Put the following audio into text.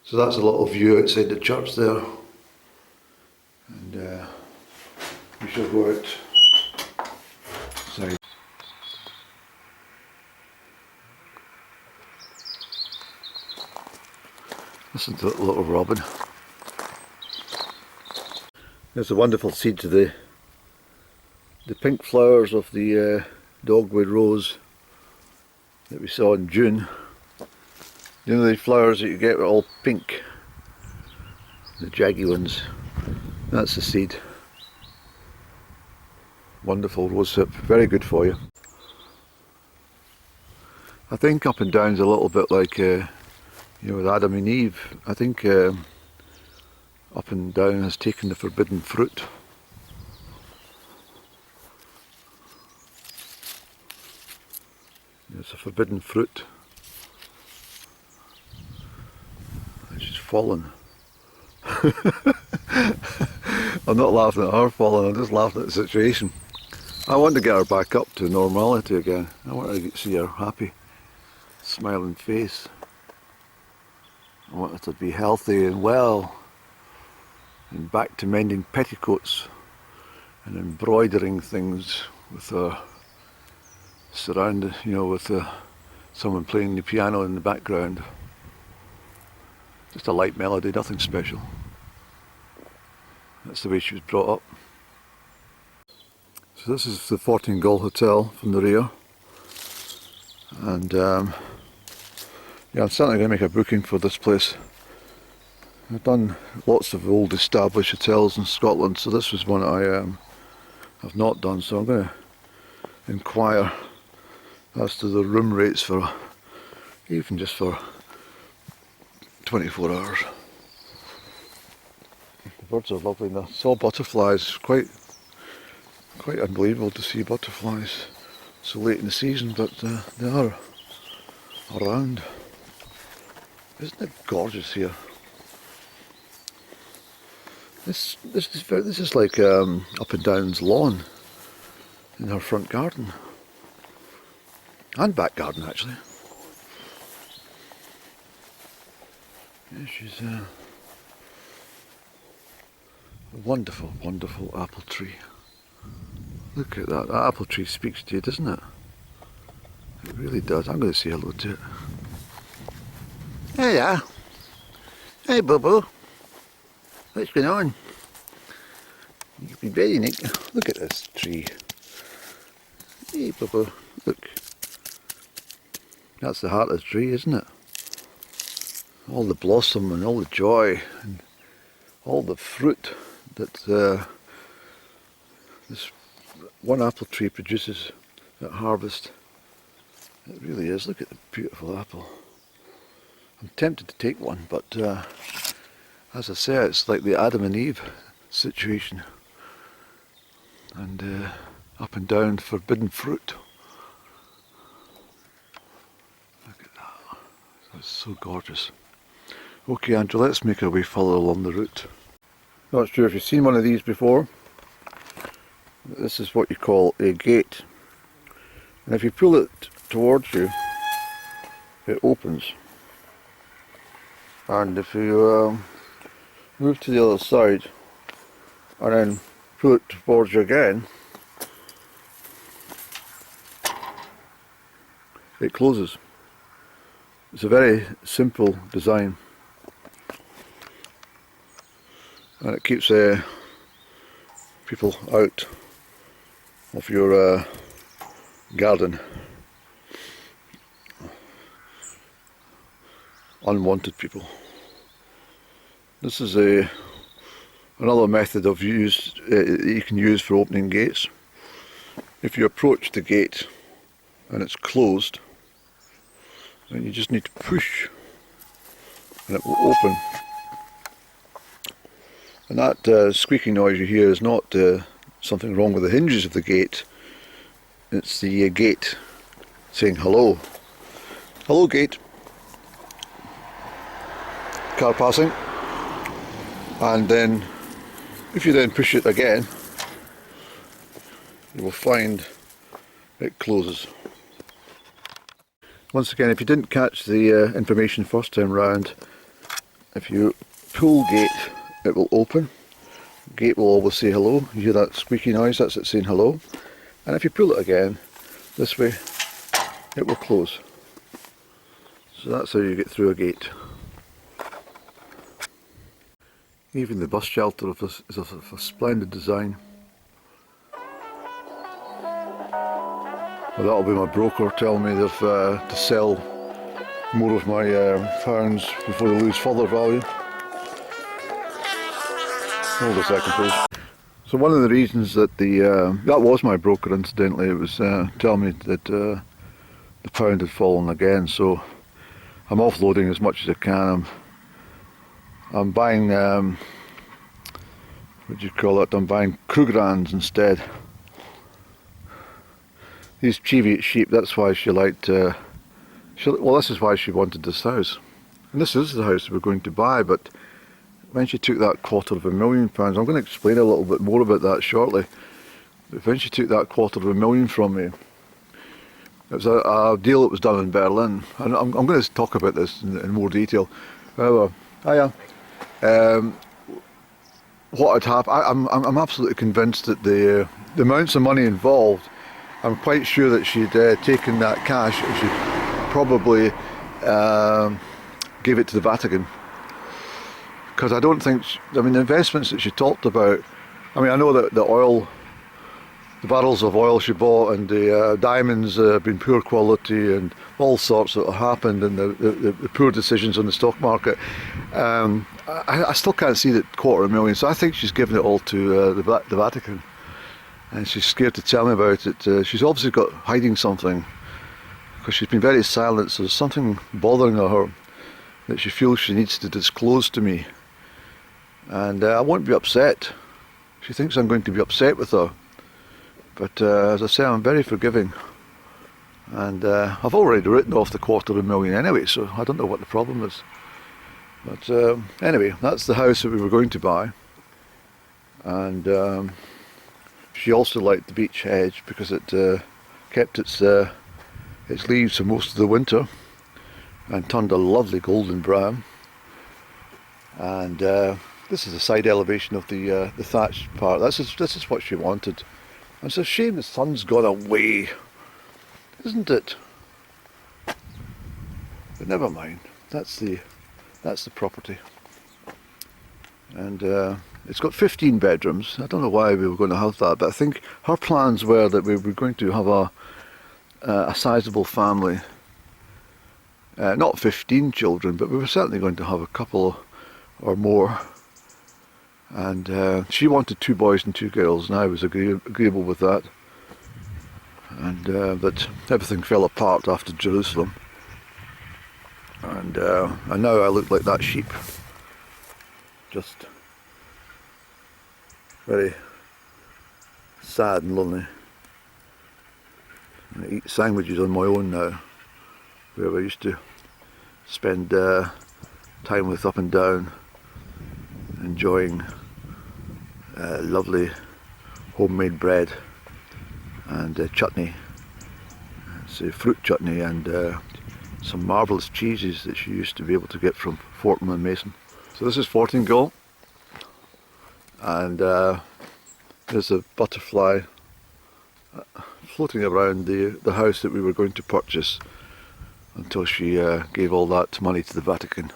So that's a little view outside the church there, and we shall go outside. Listen to that little robin. There's a wonderful seed to the pink flowers of the dogwood rose that we saw in June. You know the flowers that you get are all pink, the jaggy ones. That's the seed. Wonderful rosehip, very good for you. I think up and down's a little bit like with Adam and Eve. I think up and down has taken the forbidden fruit. It's a forbidden fruit. She's fallen. I'm not laughing at her falling, I'm just laughing at the situation. I want to get her back up to normality again. I want to see her happy, smiling face. I want her to be healthy and well, and back to mending petticoats and embroidering things with her surrounded, with someone playing the piano in the background. Just a light melody, nothing special. That's the way she was brought up. So this is the Fortingall Hotel from the rear, and I'm certainly going to make a booking for this place. I've done lots of old established hotels in Scotland, so this was one I have not done, so I'm going to inquire as to the room rates for even just for 24 hours. The birds are lovely, and I saw butterflies. Quite unbelievable to see butterflies so late in the season, but they are around. Isn't it gorgeous here? This is like Up and Down's lawn in her front garden and back garden actually. Yeah, she's a wonderful, wonderful apple tree. Look at that. That apple tree speaks to you, doesn't it? It really does. I'm going to say hello to it. Hiya. Hey, Boo-Boo. What's going on? You've been very neat. Look at this tree. Hey, Boo-Boo. Look. That's the heart of the tree, isn't it? All the blossom and all the joy and all the fruit that this one apple tree produces at harvest. It really is. Look at the beautiful apple. I'm tempted to take one, but as I say, it's like the Adam and Eve situation, and Up and Down forbidden fruit. Look at that. That's so gorgeous. Okay, Andrew, let's make our way further along the route. Not sure if you've seen one of these before. This is what you call a gate, and if you pull it towards you, it opens, and if you move to the other side and then pull it towards you again, it closes. It's a very simple design, and it keeps people out of your garden. Unwanted people. This is another method of use you can use for opening gates. If you approach the gate and it's closed, then you just need to push and it will open. And that squeaking noise you hear is not something wrong with the hinges of the gate. It's the gate saying hello. Hello, gate. Car passing. And then if you then push it again, you will find it closes. Once again, if you didn't catch the information first time round, if you pull gate, it will open. Gate will always say hello. You hear that squeaky noise, that's it saying hello. And if you pull it again, this way, it will close. So that's how you get through a gate. Even the bus shelter of this is of a splendid design. Well, that'll be my broker telling me they've to sell more of my pounds before they lose further value. Hold a second, please. So one of the reasons that that was my broker, incidentally, it was telling me that the pound had fallen again, so I'm offloading as much as I can. I'm buying, what do you call it, I'm buying Krugerrands instead. These Cheviot sheep, that's why she liked, well, this is why she wanted this house. And this is the house we're going to buy, but when she took that £250,000, I'm going to explain a little bit more about that shortly. But when she took that £250,000 from me, it was a deal that was done in Berlin. And I'm going to talk about this in more detail. However, what had happened, I'm absolutely convinced that the amounts of money involved, I'm quite sure that she'd taken that cash and she probably gave it to the Vatican. Because I don't think, the investments that she talked about, I know that the barrels of oil she bought and the diamonds have been poor quality and all sorts that have happened, and the poor decisions on the stock market. I still can't see that $250,000, so I think she's given it all to the Vatican. And she's scared to tell me about it. She's obviously got hiding something, because she's been very silent, so there's something bothering her that she feels she needs to disclose to me. And I won't be upset. She thinks I'm going to be upset with her. But as I say, I'm very forgiving. And I've already written off the $250,000 anyway, so I don't know what the problem is. But anyway, that's the house that we were going to buy. And she also liked the beech hedge because it kept its leaves for most of the winter and turned a lovely golden brown. And this is the side elevation of the thatched part. This is what she wanted. And it's a shame the sun's gone away, isn't it? But never mind. That's the property. And it's got 15 bedrooms. I don't know why we were going to have that, but I think her plans were that we were going to have a sizable family. Not 15 children, but we were certainly going to have a couple or more. And she wanted 2 boys and 2 girls, and I was agreeable with that. And but everything fell apart after Jerusalem. And now I look like that sheep. Just very sad and lonely. I eat sandwiches on my own now, where I used to spend time with up and down, enjoying lovely homemade bread and chutney, say fruit chutney, and some marvellous cheeses that she used to be able to get from Fortingall and Mason. So this is Fortingall, and there's a butterfly floating around the house that we were going to purchase until she gave all that money to the Vatican.